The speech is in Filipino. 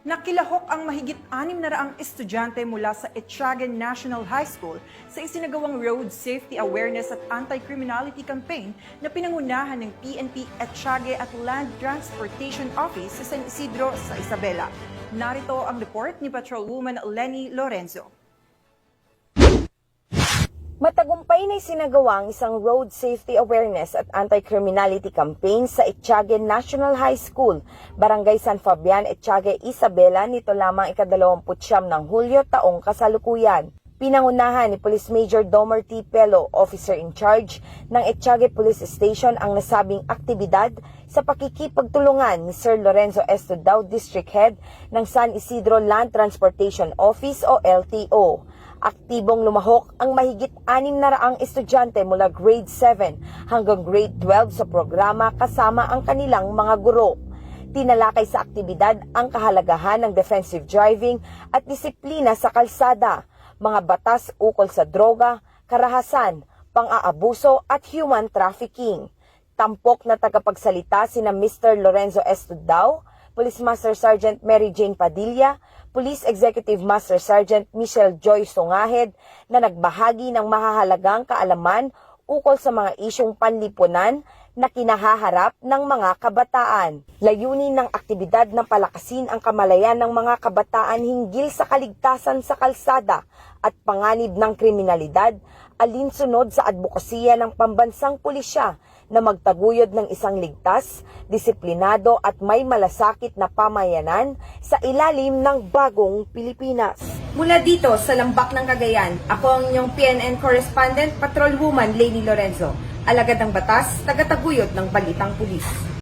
Nakilahok ang mahigit 600 estudyante mula sa Ethiague National High School sa isinagawang Road Safety Awareness at Anti-Criminality Campaign na pinangunahan ng PNP Ethiague at Land Transportation Office sa San Isidro sa Isabela. Narito ang report ni Patrolwoman Lenny Lorenzo. Matagumpay na isinagawa ang isang road safety awareness at anti-criminality campaign sa Ethiague National High School, Barangay San Fabian, Ethiague, Isabela nito lamang ika-29 ng Hulyo taong kasalukuyan. Pinangunahan ni Police Major Domer T. Pelo, officer in charge ng Ethiague Police Station ang nasabing aktibidad sa pakikipagtulungan ni Sir Lorenzo Estudao, District Head ng San Isidro Land Transportation Office o LTO. Aktibong lumahok ang mahigit 600 estudyante mula grade 7 hanggang grade 12 sa programa kasama ang kanilang mga guro. Tinalakay sa aktibidad ang kahalagahan ng defensive driving at disiplina sa kalsada, mga batas ukol sa droga, karahasan, pang-aabuso at human trafficking. Tampok na tagapagsalita sina Mr. Lorenzo Estudao, Police Master Sergeant Mary Jane Padilla, Police Executive Master Sergeant Michelle Joy Sungahed na nagbahagi ng mahahalagang kaalaman ukol sa mga isyong panlipunan na kinahaharap ng mga kabataan. Layunin ng aktibidad na palakasin ang kamalayan ng mga kabataan hinggil sa kaligtasan sa kalsada at panganib ng kriminalidad, alinsunod sa advokasya ng pambansang pulisya na magtaguyod ng isang ligtas, disiplinado at may malasakit na pamayanan sa ilalim ng bagong Pilipinas. Mula dito sa Lambak ng Cagayan, ako ang inyong PNN correspondent, Patrolwoman Lenny Lorenzo, alagad ng batas, tagataguyod ng Balitang Pulis.